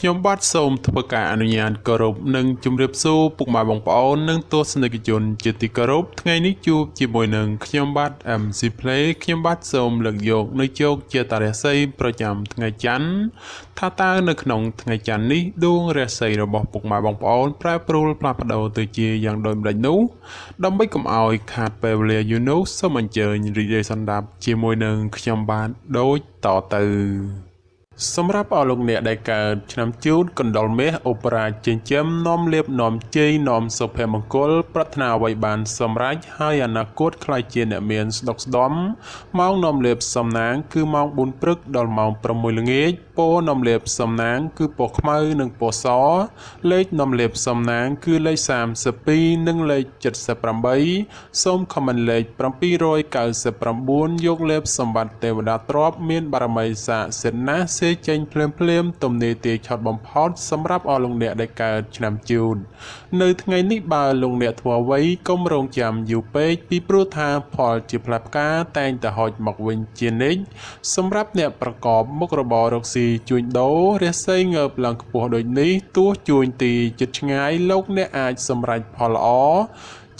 ខ្ញុំបាទសូមធ្វើការអនុញ្ញាតគោរពនិងជម្រាបសួរពុកម៉ែបងប្អូននិងទស្សនិកជនជាទីគោរពថ្ងៃនេះជួបជាមួយនឹងខ្ញុំបាទ MC Play ខ្ញុំបាទសូមលើកយកនៅជោគជាតារាសីប្រចាំថ្ងៃច័ន្ទថាតើនៅក្នុងថ្ងៃច័ន្ទនេះដួងរាសីរបស់ពុកម៉ែបងប្អូនប្រែប្រួលផ្លាស់ប្ដូរទៅជាយ៉ាងដូចម្ដេចនោះដើម្បីកុំឲ្យខាតពេលវេលាយូរនោះសូមអញ្ជើញរីករាយសន្តាប់ជាមួយនឹងខ្ញុំបាទដូចតទៅសម្រាប់អស់លោកអ្នកដែលកើតឆ្នាំជូតកណ្ដុរមាសអូបរ៉ាចិញ្ចឹមនាំលៀបនាំជ័យនាំសុភមង្គលប្រាថ្នាអ្វីបានសម្រេចហើយអនាគតខ្លាយជាអ្នកមានស្ដុកស្ដំម៉ោងនាំលៀបសំណាងគឺម៉ោង4ព្រឹកដល់ម៉ោង6ល្ងាចពណ៌នាំលៀបសំណាងគឺពណ៌ខ្មៅនិងពណ៌សលេខនាំលៀបសំណាងគឺលេខ32និងលេខ78សូមខមមិនលេខ799យកលេបសម្បត្តិទេវតាទ្រព្យមានបារមីស័ក្តិសិទ្ធិណាស់ចេញភ្លាមទំនេរទាយឆត់បំផុតសម្រាប់អស់លោកអ្នកដែលកើតឆ្នាំជូតនៅថ្ងៃនេះបើលោកអ្នកធ្វើអ្វីកុំរងចាំយូរពេកពីព្រោះថាផលជាផ្លែផ្កាតែងតែហុចមកវិញជានិច្ចសម្រាប់អ្នកប្រកបមុខរបររកស៊ីជួញដូររាសីងើបឡើងខ្ពស់ដូចនេះទោះជួញទីជិតឆ្ងាយលោកអ្នកអាចសម្រេចផលល្អ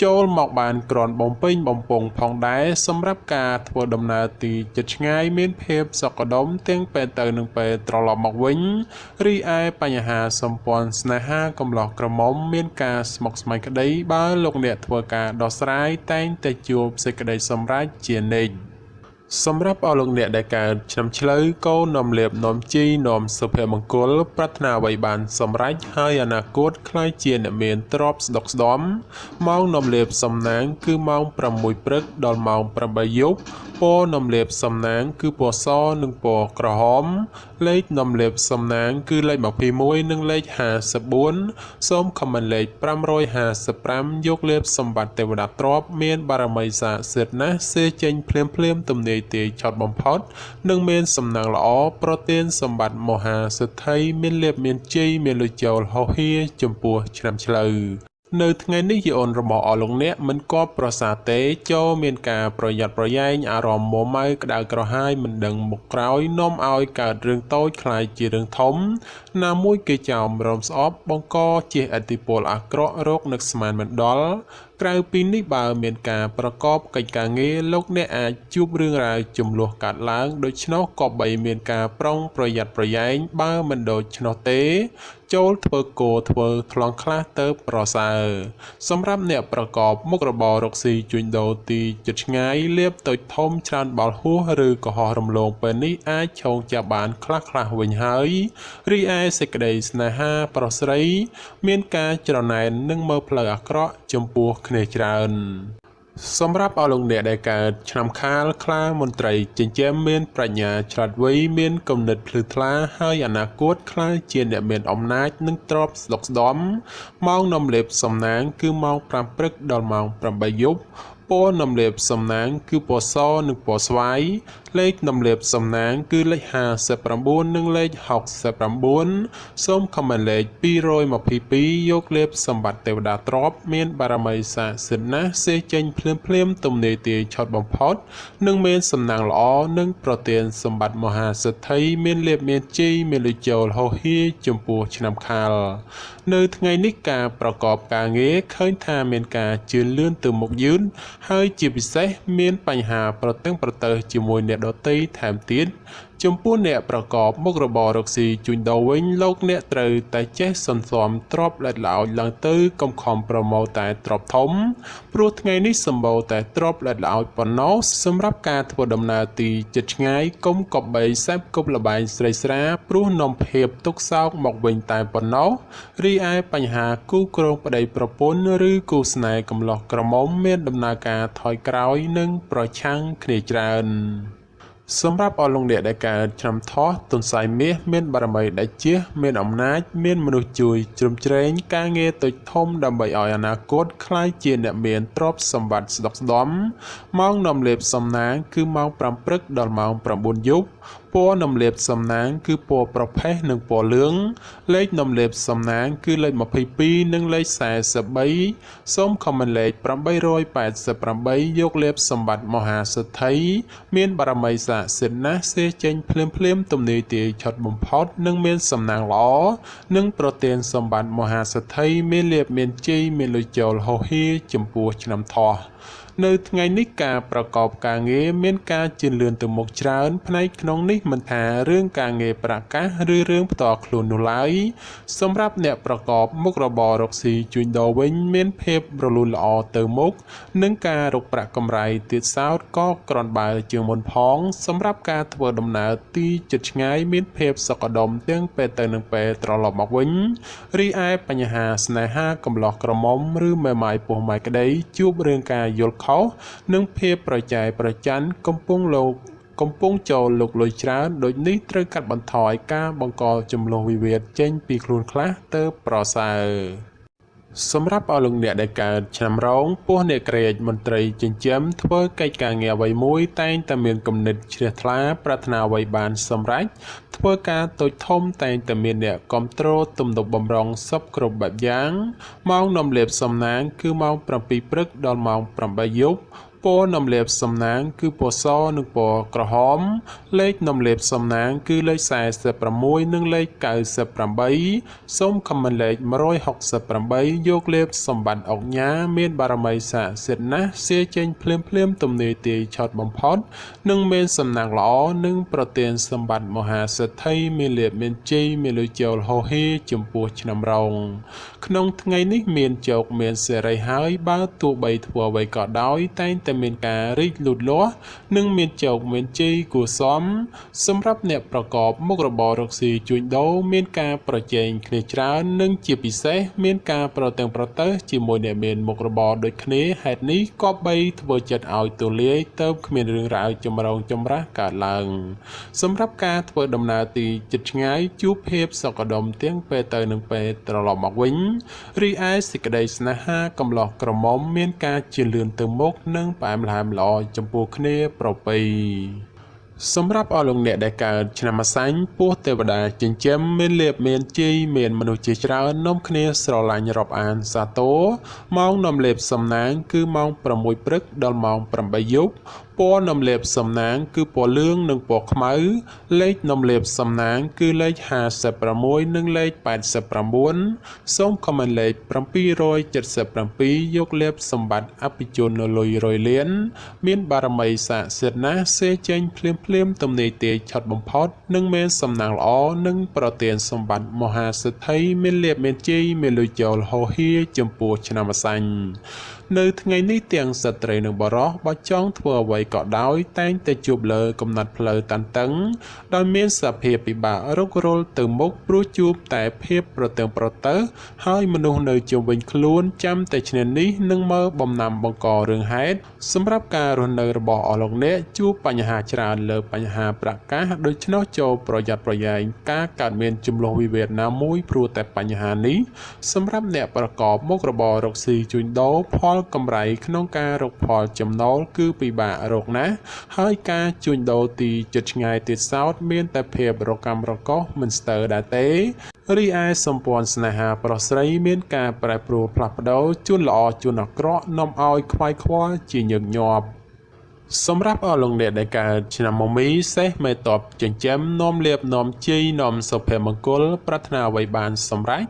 ចូលមកបានក្រាន់បំពេញបំពង់ផងដែរសម្រាប់ការធ្វើដំណើរទីជិតឆ្ងាយមានភាពសុខដុមទាំងពេលទៅនិងពេលត្រឡប់មកវិញរីឯបញ្ហាសម្ព័ន្ធស្នេហាកំឡោះក្រមុំមានការស្មុគស្មាញក្តីបើលោកអ្នកធ្វើការដោះស្រាយតែងតែជួបសេចក្តីសម្រេចជានិច្ចសម្រាប់អស់លោកអ្នកដែលកើតឆ្នាំឆ្លូវក៏នាំលៀបនាំជីនាំសុភមង្គលប្រាថ្នាអ្វីបានសម្រេចហើយអនាគតខ្លាយជាអ្នកមានទ្រព្យស្ដុកស្ដំម៉ោងនាំលៀបសំណាងគឺម៉ោង6ព្រឹកដល់ម៉ោង8យប់ពណ៌នាំលៀបសំណាងគឺពណ៌សនិងពណ៌ក្រហមលេខនាំលៀបសំណាងគឺលេខ21និងលេខ54សូមខមមិនលេខ555យកលេបសម្បត្តិទេវតាទ្រព្យមានបារមីស័ក្តិសិទ្ធិណាស់ចេញភ្លាមទំនេរទាយឆត់បំផុតនិងមានសំណាងល្អប្រទានសម្បត្តិមហាសិទ្ធិមានលៀបមានជ័យមានលុយចូលហោហៀចំពោះឆ្នាំឆ្លូវនៅថ្ងៃនេះយីអូនរបស់អស់លោកអ្នកមិនគប់ប្រសាទេចូលមានការប្រយ័ត្នប្រយែងអារម្មណ៍មួម៉ៅក្តៅក្រហាយមិនដឹងមុខក្រោយនាំឲ្យកើតរឿងតូចคล้ายជារឿងធំណាមួយគេចោមរំស្អប់បង្កជាឥទ្ធិពលអាក្រក់រោគនឹកស្មានមិនដល់ក្រៅពីនេះបើមានការប្រកបកិច្ចការងារលោកអ្នកអាចជួបរឿងរ៉ាវចំនួនកាត់ឡើងដូច្នោះក៏បីមានការប្រុងប្រយ័ត្នប្រយែងបើមិនដូច្នោះទេចូលធ្វើគោធ្វើថ្លង់ខ្លះទៅប្រសើរសម្រាប់អ្នកប្រកបមុខរបររកស៊ីជួញដូរទីជិតឆ្ងាយលៀបតូចធំច្រើនបាល់ហួសឬក៏ហោះរំលងពេលនេះអាចឆោងចាប់បានខ្លះវិញហើយរីឯសេចក្តីស្នេហាប្រុសស្រីមានការច្រណែននិងមើលផ្លូវអាក្រក់ចំពោះគ្នាច្រើនសម្រាប់អស់លោកអ្នកដែលកើតឆ្នាំខាលខ្លាមន្ត្រីចិញ្ចឹមមានប្រាជ្ញាឆ្លាតវៃមានគំនិតភ្លឺថ្លាហើយអនាគតខ្លាយជាអ្នកមានអំណាចនិងទ្រព្យស្ដុកស្ដំម៉ោងនាំលេបសំណាងគឺម៉ោង5ព្រឹកដល់ម៉ោង8យប់ពណ៌នាំលៀបសំណាងគឺពណ៌សនិងពណ៌ស្វាយលេខនាំលៀបសំណាងគឺលេខ59និងលេខ69សូមខមមិនលេខ222យកលេបសម្បត្តិទេវតាទ្រព្យមានបារមីស័ក្តិសិទ្ធិណាស់ចេញភ្លាមទំនេរទាយឆត់បំផុតនិងមានសំណាងល្អនិងប្រទានសម្បត្តិមហាសិទ្ធិមានលេបមានជ័យមានលុយចូលហោហៀចំពោះឆ្នាំខាលនៅថ្ងៃនេះការប្រកបការងារឃើញថាមានការជឿនលឿនទៅមុខយឺនហើយជាពិសេសមានបញ្ហាប្រទឹងប្រទើសជាមួយអ្នកដទៃថែមទៀតចំពោះអ្នកប្រកបមុខរបររកស៊ីជួញដូរវិញលោកអ្នកត្រូវតែចេះសន្សំទ្រព្យល្អិតល្អោចឡើងទៅកុំខំប្រមូលតែទ្រព្យធំព្រោះថ្ងៃនេះសម្បូរតែទ្រព្យល្អិតល្អោចប៉ុណ្ណោះសម្រាប់ការធ្វើដំណើរទីជិតឆ្ងាយកុំកប់បីសេពគប់លបែងស្រីស្រាព្រោះនាំភាពទុក្ខសោកមកវិញតែប៉ុណ្ណោះរីឯបញ្ហាគូគ្រងប្តីប្រពន្ធឬគូស្នេហ៍កំឡោះក្រមុំមានដំណើរការថយក្រោយនិងប្រឆាំងគ្នាច្រើនសម្រាប់អស់លោកអ្នកដែលកើតឆ្នាំថោះទុនសាយមាសមានបារមីដៃជះមានអំណាចមានមនុស្សជួយជ្រោមជ្រែងការងារតូចធំដើម្បីឲ្យអនាគតខ្លាយជាអ្នកមានទ្រព្យសម្បត្តិស្ដុកស្ដំម៉ោងនាំលេបសំណាងគឺម៉ោង5ព្រឹកដល់ម៉ោង9យប់ព ពណ៌នំលាបសំណាងគឺពណ៌ប្រផេះនិងពណ៌លឿងលេខនំលាបសំណាងគឺលេខ22និងលេខ43សូមខមមិនលេខ888យកលាបសម្បត្តិមហាសិទ្ធិមានបារមីស័ក្តិសិទ្ធិណាស់សេចេញភ្លាមទំនាយទាយឆុតបំផុតនិងមានសំណាងល្អនិងប្រទានសម្បត្តិមហាសិទ្ធិមានលាភមានជ័យមានលុយចូលហោហៀចំពោះឆ្នាំថោះនៅថ្ងៃនេះការប្រកបការងារមានការជឿនលឿនទៅមុខច្រើនផ្នែកក្នុងនេះមិនថារឿងការងារប្រកាសឬរឿងផ្ទាល់ខ្លួននោះឡើយសម្រាប់អ្នកប្រកបមុខរបររកស៊ីជួញដូរវិញមានភាពរលូនល្អទៅមុខនិងការរកប្រាក់កម្រៃទៀតសោតក៏ក្រាន់បើជាងមុនផងសម្រាប់ការធ្វើដំណើរទីជិតឆ្ងាយមានភាពសុខដុមទាំងពេលទៅនិងពេលត្រឡប់មកវិញរីឯបញ្ហាស្នេហាកំឡោះក្រមុំឬមេម៉ាយពោះម៉ាយក្តីជួបរឿងការយល់ខុសនិងភាពប្រចែកប្រច័ណ្ឌកំពុងចូលលោកលុយច្រើនដូចនេះត្រូវកាត់បន្ថយការបង្កចំនួនវិវាទចេញពីខ្លួនខ្លះទៅប្រសើរសម្រាប់អស់លោកអ្នកដែលកើតឆ្នាំរោងពោះអ្នកក្រេតមន្ត្រីចិញ្ចឹមធ្វើកិច្ចការងារអ្វីមួយតែងតែមានគំនិតជ្រះថ្លាប្រាថ្នាអ្វីបានសម្រេចធ្វើការតូចធំតែងតែមានអ្នកគ្រប់គ្រងទំនុកបំរុងសពគ្រប់បែបយ៉ាងម៉ោងនំលាបសំណាងគឺម៉ោង7ព្រឹកដល់ម៉ោង8យប់ពណ៌នំលាបសំណាងគឺពណ៌សនិងពណ៌ក្រហមលេខនំលាបសំណាងគឺលេខ46និងលេខ98សូមខមមិនលេខ168យកលេបសម្បត្តិអុកញ៉ាមានបារមីស័ក្តិសិទ្ធិណាស់សៀចេញភ្លាមទំនាយទាយឆត់បំផុតនិងមានសំណាងល្អនិងប្រទានសម្បត្តិមហាសិទ្ធិមានលាភមានជ័យមានលុយចូលហោហៀចំពោះឆ្នាំរោងក្នុងថ្ងៃនេះមានជោគមានសេរីហើយបើទោះបីធ្វើអ្វីក៏ដោយតែងតែមានការរីកលូតលាស់និងមានជោគមានជ័យគួរសមសម្រាប់អ្នកប្រកបមុខរបររកស៊ីជួញដូរមានការប្រជែងគ្នាច្រើននិងជាពិសេសមានការប្រតឹងប្រទើសជាមួយអ្នកមានមុខរបរដូចគ្នាហេតុនេះក៏បីធ្វើចិត្តឲ្យទូលាយទៅគ្មានរឿងរ៉ាវចម្រូងចម្រាសកើតឡើងសម្រាប់ការធ្វើដំណើរទីជិតឆ្ងាយជួបភាពសុខដុមទាំងពេលទៅនិងពេលត្រឡប់មកវិញរីឯសេចក្តីស្នេហាកំឡោះក្រមុំមានការជឿនលឿនទៅមុខនិងផ្អែមល្ហែមល្អចំពោះគ្នាប្រពៃសម្រាប់អស់លោកអ្នកដែលកើតឆ្នាំម្សាញ់ពោះទេវតាចិញ្ចឹមមានលាភមានជ័យមានមនុស្សជាច្រើននាំគ្នាស្រឡាញ់រាប់អានសាទរម៉ោងនាំលាភសំណាងគឺម៉ោង6ព្រឹកដល់ម៉ោង8យប់ពណ៌នំលាបសំណាងគឺពណ៌លឿងនិងពណ៌ខ្មៅលេខនំលាបសំណាងគឺលេខ56និងលេខ89សូមខមមិនលេខ777យកលាបសម្បត្តិអភិជននៅលុយរយលានមានបារមីស័ក្តិសិទ្ធិណាស់សេចេញភ្លាមទំនាយទាយឆត់បំផុតនិងមានសំណាងល្អនិងប្រទានសម្បត្តិមហាសិទ្ធិមានលាភមានជ័យមានលុយចូលហោហៀចំពោះឆ្នាំម្សាញ់នៅថ្ងៃនេះទាំងស្ត្រីនិងបុរសបើចង់ធ្វើអ្វីក៏ដោយតែងតែជួបលើកំណត់ផ្លូវតានតឹងដោយមានសភាពពិបាករុករលទៅមុខព្រោះជួបតែភាពប្រតឹងប្រទើសហើយមនុស្សនៅជុំវិញខ្លួនចាំតែឈ្នានីសនឹងមើលបំណាំបង្ករឿងហេតុសម្រាប់ការរស់នៅរបស់អស់លោកអ្នកជួបបញ្ហាច្រើនលើបញ្ហាប្រកាសដូច្នោះចូលប្រយ័ត្នប្រយែងការកើតមានចំនួនវិវាទណាមួយព្រោះតែបញ្ហានេះសម្រាប់អ្នកប្រកបមុខរបររកស៊ីជួញដូរផលកម្រៃក្នុងការរកផលចំណូលគឺពិបាករកណាស់ហើយការជួញដូរទីជិតឆ្ងាយទៀតសោតមានតែភាពរកម្មរកុសមិនស្ទើរដែរទេរីឯសម្ព័ន្ធស្នេហាប្រុសស្រីមានការប្រែប្រួលផ្លាស់ប្ដូរជួនល្អជួនអាក្រក់នាំឲ្យខ្វាយខ្វល់ជាញឹកញាប់សម្រាប់អស់លោកអ្នកដែលកើតឆ្នាំមមីសេះមេតបចិញ្ចឹមនាំលាភនាំជ័យនាំសុភមង្គលប្រាថ្នាអ្វីបានសម្រេច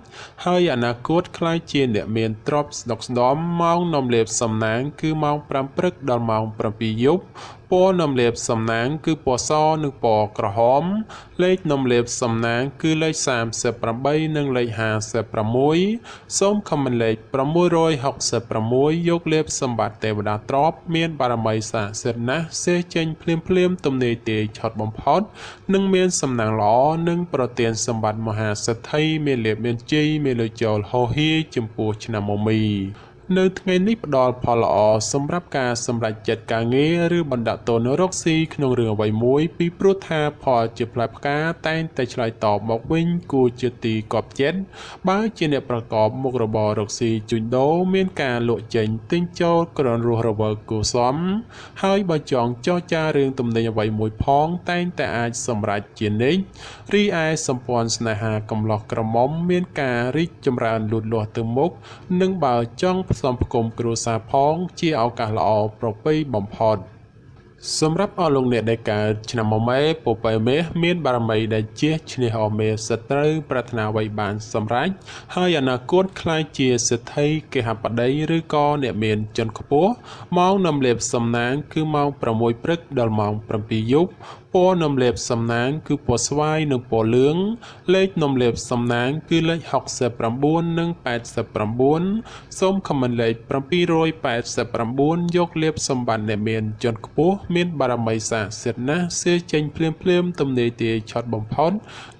ហើយអនាគតខ្លាយជាអ្នកមានទ្រព្យស្ដុកស្ដម្ភម៉ោងនាំលាភសំណាងគឺម៉ោង5ព្រឹកដល់ម៉ោង7យប់ពណ៌នំលាបសំណាងគឺពណ៌សនិងពណ៌ក្រហមលេខនំលាបសំណាងគឺលេខ38និងលេខ56សូមខមមិនលេខ666យកលាបសម្បត្តិទេវតាទ្រព្យមានបារមីស័ក្តិសិទ្ធិណាស់សេចេញភ្លាមទំនាយទាយឆត់បំផុតនិងមានសំណាងល្អនិងប្រទានសម្បត្តិមហាសិទ្ធិមានលាភមានជ័យមានលុយចូលហោហៀចំពោះឆ្នាំមមី នៅថ្ងៃនេះផ្ដល់ផលល្អសម្រាប់ការសម្រេចចិត្តការងារឬបណ្ដាក់តនរកស៊ីក្នុងរឿងអ្វីមួយពីព្រោះថាផលជាផ្លែផ្កាតែងតែឆ្លើយតបមកវិញគួរជាទីកប់ចិត្តបើជាអ្នកប្រកបមុខរបររកស៊ីជួញដូរមានការលក់ចេញទិញចូលក្រនរស់រវើកគួរសមហើយបើចង់ចរចារឿងទំនិញអ្វីមួយផងតែងតែអាចសម្រេចជានិច្ចរីឯសម្ព័ន្ធស្នេហាកំឡោះក្រមុំមានការរីកចម្រើនលូតលាស់ទៅមុខនិងបើចង់ផ្សំផ្គុំគ្រួសារផងជាឱកាសល្អប្រពៃបំផុតសម្រាប់អស់លោកអ្នកដែលកើតឆ្នាំមមែពពែមេមានបារមីដែលជាឈ្នះអមេសត្រូវប្រាថ្នាអ្វីបានសម្រេចហើយអនាគតខ្លាយជាសេដ្ឋីគេហបតីឬក៏អ្នកមានជាន់ខ្ពស់ម៉ោងនំលាបសំណាងគឺម៉ោង6ព្រឹកដល់ម៉ោង7យប់ពណ៌នំលាបសំណាងគឺពណ៌ស្វាយនិងពណ៌លឿងលេខនំលាបសំណាងគឺលេខ69និង89សូមខមមិនលេខ789យកលាបសម្បត្តិអ្នកមានជាន់ខ្ពស់មានបារមីស័ក្តិសិទ្ធិណាស់សៀចេញភ្លាមទំនេរទាយឆត់បំផុត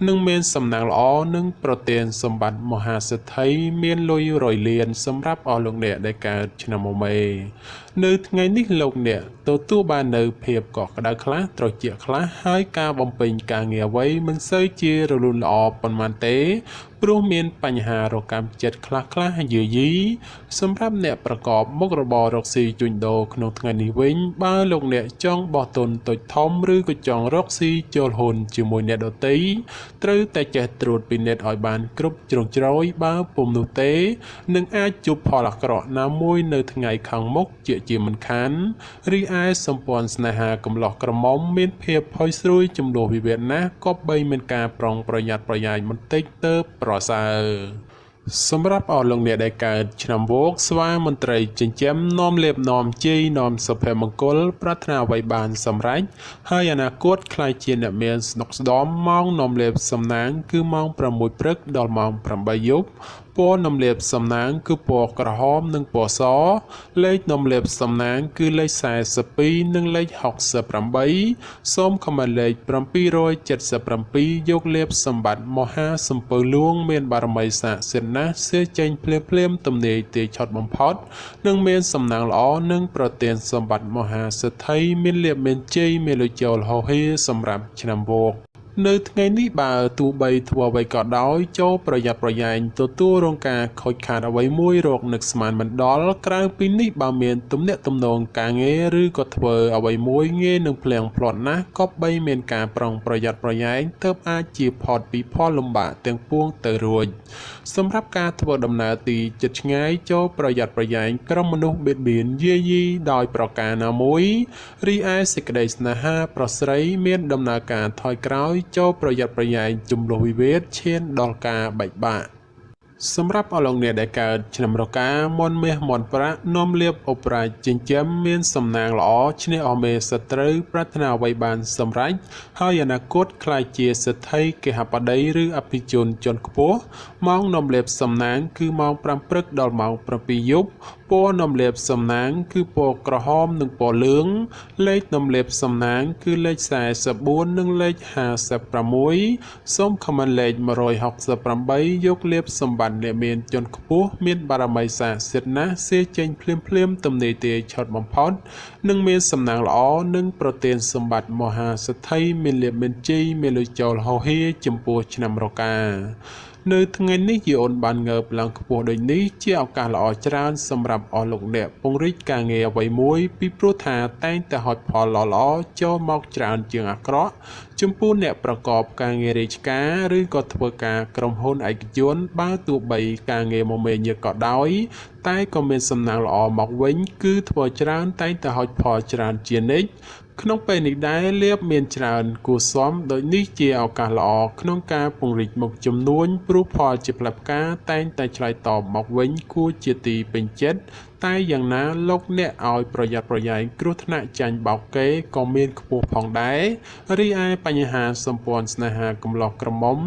និងមានសំណាងល្អនិងប្រទានសម្បត្តិមហាសេដ្ឋីមានលុយរយលានសម្រាប់អស់លោកអ្នកដែលកើតឆ្នាំមមែនៅថ្ងៃនេះលោកអ្នកទទួលបាននៅភាពកក់ក្ដៅខ្លះត្រជាក់ខ្លះហើយការបំពេញការងារអ្វីមិនសូវជារលូនល្អប៉ុន្មានទេព្រោះមានបញ្ហារកម្មចិត្តខ្លះយាយីសម្រាប់អ្នកប្រកបមុខរបររកស៊ីជួញដូរក្នុងថ្ងៃនេះវិញបើលោកអ្នកចង់បោះទុនតូចធំឬក៏ចង់រកស៊ីចូលហ៊ុនជាមួយអ្នកដទៃត្រូវតែចេះត្រួតពិនិត្យឲ្យបានគ្រប់ជ្រុងជ្រោយបើពុំនោះទេនឹងអាចជួបផលអាក្រក់ណាមួយនៅថ្ងៃខាងមុខជាមិនខានរីឯសម្ព័ន្ធស្នេហាកំឡោះក្រមុំមានភាពផុយស្រួយចំនួនវិវាទណាស់ក៏បីមានការប្រុងប្រយ័ត្នប្រយែងបន្តិចទៅប្រសើរសម្រាប់អស់លោកអ្នកដែលកើតឆ្នាំវោកស្វាមន្ត្រីចិញ្ចឹមនាំលេបនាំជ័យនាំសុភមង្គលប្រាថ្នាអ្វីបានសម្រេចហើយអនាគតខ្លាយជាអ្នកមានស្នុកស្ដំម៉ោងនាំលេបសំណាងគឺម៉ោង6ព្រឹកដល់ម៉ោង8យប់ពណ៌នំលាបសំណាងគឺពណ៌ក្រហមនិងពណ៌សលេខនំលាបសំណាងគឺលេខ42និងលេខ68សូមខមមិនលេខ777យកលេបសម្បត្តិមហាសំពៅលួងមានបារមីស័ក្តិសិទ្ធិណាស់សៀចេញភ្លាមទំនាយទាយឆត់បំផុតនិងមានសំណាងល្អនិងប្រទានសម្បត្តិមហាសេដ្ឋីមានលៀបមានជ័យមានលុយចូលហោហេសម្រាប់ឆ្នាំវោកនៅថ្ងៃនេះបើទោះបីធ្វើអ្វីក៏ដោយចូលប្រយ័ត្នប្រយែងទទួលរងការខូចខាតអ្វីមួយរកនឹកស្មានមិនដល់ក្រៅពីនេះបើមានទំនាក់ទំនងការងារឬក៏ធ្វើអ្វីមួយងាយនឹងភ្លៀងផ្្លាត់ណាស់ក៏បីមានការប្រុងប្រយ័ត្នប្រយែងទើបអាចជាផុតពីផលលំបាកទាំងពួងទៅរួចសម្រាប់ការធ្វើដំណើរទីជិតឆ្ងាយចូលប្រយ័ត្នប្រយែងក្រុមមនុស្សបៀតបៀនយាយីដោយប្រការណាមួយរីឯសេចក្តីស្នេហាប្រស្រីមានដំណើរការថយក្រោយចូលប្រយ័ត្នប្រយែងជំលោះវិវាទឈានដល់ការបែកបាក់សម្រាប់អស់លោកអ្នកដែលកើតឆ្នាំរកាមន់មាសមន់ប្រាក់នាំលៀបអបរាជចិញ្ចឹមមានសំណាងល្អឈ្នះអមេសត្រូវប្រាថ្នាអ្វីបានសម្រេចហើយអនាគតខ្លាយជាសេដ្ឋីគេហបតីឬអភិជនជាន់ខ្ពស់ម៉ោងនាំលៀបសំណាងគឺម៉ោង5ព្រឹកដល់ម៉ោង7យប់ពណ៌នំលាបសំណាងគឺពណ៌ក្រហមនិងពណ៌លឿងលេខនំលាបសំណាងគឺលេខ44និងលេខ56សូមខមមិនលេខ168យកលាបសម្បត្តិអ្នកមានជាន់ខ្ពស់មានបារមីស័ក្តិសិទ្ធិណាស់សៀចេញភ្លាមទំនេរទាយឆត់បំផុតនិងមានសំណាងល្អនិងប្រទានសម្បត្តិមហាសេដ្ឋីមានលៀបមានជ័យមានលុយចូលហោហៀចំពោះឆ្នាំរកានៅថ្ងៃនេះយីអូនបានងើបឡើងខ្ពស់ដូចនេះជាឱកាសល្អច្រើនសម្រាប់អស់លោកអ្នកពង្រីកការងារអ្វីមួយពីព្រោះថាតែងតែហុចផលល្អចូលមកច្រើនជាងអាក្រក់ចំពោះអ្នកប្រកបការងាររាជការឬក៏ធ្វើការក្រុមហ៊ុនឯកជនបើទោះបីការងារមមាញឹកក៏ដោយតែក៏មានសំណាងល្អមកវិញគឺធ្វើច្រើនតែងតែហុចផលច្រើនជានិច្ចក្នុងពេលនេះដែរលៀបមានច្រើនគួរសមដោយនេះជាឱកាសល្អក្នុងការពង្រីកមុខចំនួនព្រោះផលជាផ្លែផ្កាតែងតែឆ្លើយតបមកវិញគួរជាទីពេញចិត្តតែយ៉ាងណាលោកអ្នកឲ្យប្រយ័ត្នប្រយែងគ្រោះថ្នាក់ចាញ់បោកគេក៏មានខ្ពស់ផងដែររីឯបញ្ហាសម្ព័ន្ធស្នេហាកំឡោះក្រមុំ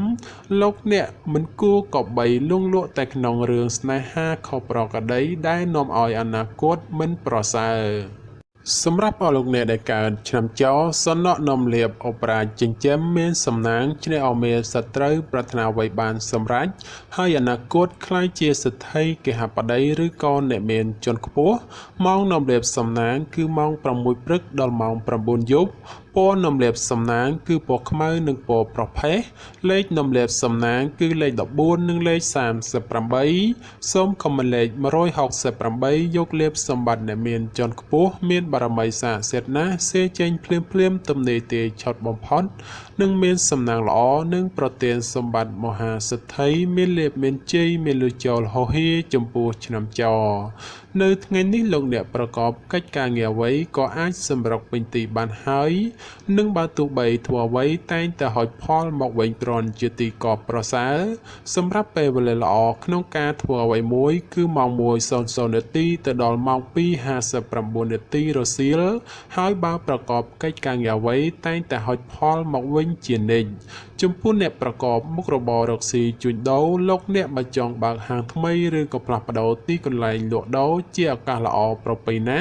លោកអ្នកមិនគួរក៏បីលង់លក់តែក្នុងរឿងស្នេហាខុសប្រក្រតីដែលនាំឲ្យអនាគតមិនប្រសើរ សម្រាប់អស់លោកអ្នកដែលកើតឆ្នាំចោសនៈនំលៀបអូប្រាចិញ្ចឹមមានសំណាងឆ្នេះអមេសត្រូវប្រាថ្នាអ្វីបានសម្រេចហើយអនាគតខ្លាយជាសិទ្ធិគេហបតីឬក៏អ្នកមានជាន់ខ្ពស់ម៉ោងនំលៀបសំណាងគឺម៉ោង6ព្រឹកដល់ម៉ោង9យប់ពណ៌នំលៀបសំណាងគឺពណ៌ខ្មៅនិងពណ៌ប្រផេះលេខនំលៀបសំណាងគឺលេខ14និងលេខ38សូមខមមិនលេខ168យកលៀបសម្បត្តិអ្នកមានជាន់ខ្ពស់មានបារមីស័ក្តិសិទ្ធិណាស់សេចេញភ្លាមទំនេរទាយឆត់បំផុតនិងមានសំណាងល្អនិងប្រទានសម្បត្តិមហាសិទ្ធិមានលៀបមានជ័យមានលុយចូលហោហៀចំពោះឆ្នាំចោនៅថ្ងៃនេះលោកអ្នកប្រកបកិច្ចការងារអ្វីក៏អាចសម្រុកពេញទីបានហើយនិងបើទោះបីធ្វើអ្វីតែងតែហុចផលមកវិញគ្រាន់ជាទីកប់ប្រសើរសម្រាប់ពេលវេលាល្អក្នុងការធ្វើអ្វីមួយគឺម៉ោង1:00នាទីទៅដល់ម៉ោង2:59នាទីរសៀលហើយបើប្រកបកិច្ចការងារអ្វីតែងតែហុចផលមកវិញជានិច្ចចំពោះអ្នកប្រកបមុខរបររកស៊ីជួញដូរលោកអ្នកបើចង់បើកហាងថ្មីឬក៏ផ្លាស់ប្ដូរទីកន្លែងលក់ដូរជាឱកាសល្អប្រពៃណា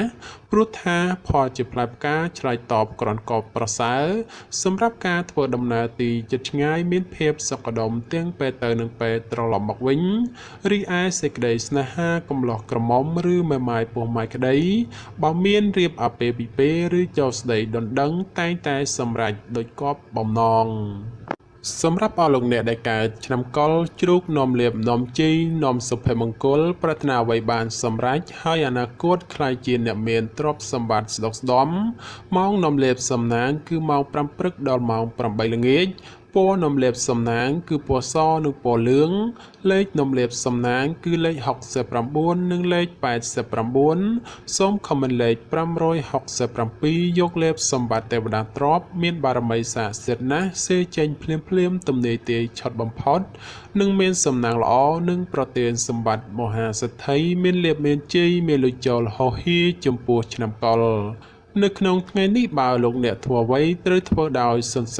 ព្រោះថាផលជាផ្លែផ្កាឆ្លើយតបក្រនកបប្រសើរសម្រាប់ការធ្វើដំណើរទីជិតឆ្ងាយមានភាពសុខដុមទាំងពេលទៅនិងពេលត្រឡប់មកវិញរីឯសេចក្តីស្នេហាកំឡោះក្រមុំឬមេម៉ាយពោះម៉ាយក្តីបើមានរៀបអាពាហ៍ពិពាហ៍ឬចូលស្តីដណ្ដឹងតែងតែសម្រេចដោយគប់បំណងសម្រាប់អស់លោកអ្នកដែលកើតឆ្នាំកុរជ្រូកនាំលៀបនាំជ័យនាំសុភមង្គលប្រាថ្នាអ្វីបានសម្រេចហើយអនាគតខ្លាយជាអ្នកមានទ្រព្យសម្បត្តិស្ដុកស្ដម្ភម៉ោងនាំលៀបសំណាងគឺម៉ោង5ព្រឹកដល់ម៉ោង8ល្ងាចពណ៌នំលៀបសំណាងគឺពណ៌សនិងពណ៌លឿងលេខនំលៀបសំណាងគឺលេខ69និងលេខ89សូមខមមិនលេខ567យកលៀបសម្បត្តិទេវតាទ្រព្យមានបារមីស័ក្តិសិទ្ធិណាស់សេចេញភ្លាមទំនេរទាយឆត់បំផុតនិងមានសំណាងល្អនិងប្រទានសម្បត្តិមហាសិទ្ធិមានលៀបមានជ័យមានលុយចូលហោហៀចំពោះឆ្នាំកុរនៅក្នុងថ្ងៃនេះបើលោកអ្នកធ្វើអ្វីត្រូវធ្វើដោយសន្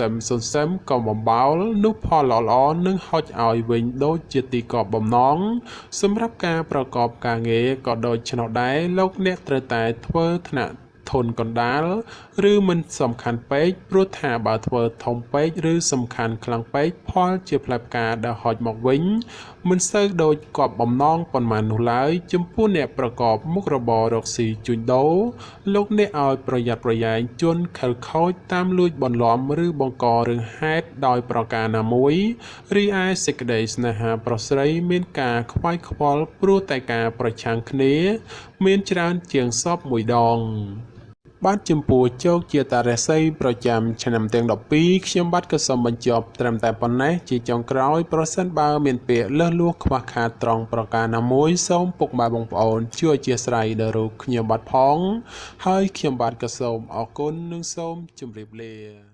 សំកុំបំបោលនោះផលល្អនឹងហុចឲ្យវិញដូចជាទីកប់បំណងសម្រាប់ការប្រកបការងារក៏ដូចនោះដែរលោកអ្នកត្រូវតែធ្វើថ្នាក់ធនកណ្ដាលឬមិនសំខាន់ពេកព្រោះថាបើធ្វើធំពេកឬសំខាន់ខ្លាំងពេកផលជាផ្លែផ្កាដែលហុចមកវិញមិនសូវដូចគប់បំណងប៉ុន្មាននោះឡើយចំពោះអ្នកប្រកបមុខរបររកស៊ីជួញដូរលោកអ្នកឲ្យប្រយ័ត្នប្រយែងជន់ខិលខូចតាមលួចបន្លំឬបង្ករឿងហេតុដោយប្រការណាមួយរីឯសេចក្តីស្នេហាប្រុសស្រីមានការខ្វាយខ្វល់ព្រោះតែការប្រឆាំងគ្នាមានច្រើនជាងសពមួយដងបាទចំពោះជោគជាតារាសីប្រចាំឆ្នាំទាំង12ខ្ញុំបាទក៏សូមបញ្ចប់ត្រឹមតែប៉ុណ្ណេះជាចុងក្រោយប្រសិនបើមានពាក្យលើសលួសខ្វះខាតត្រង់ប្រការណាមួយសូមពុកម៉ែបងប្អូនជួយអធ្យាស្រ័យដល់រូបខ្ញុំបាទផងហើយខ្ញុំបាទក៏សូមអរគុណនិងសូមជម្រាបលា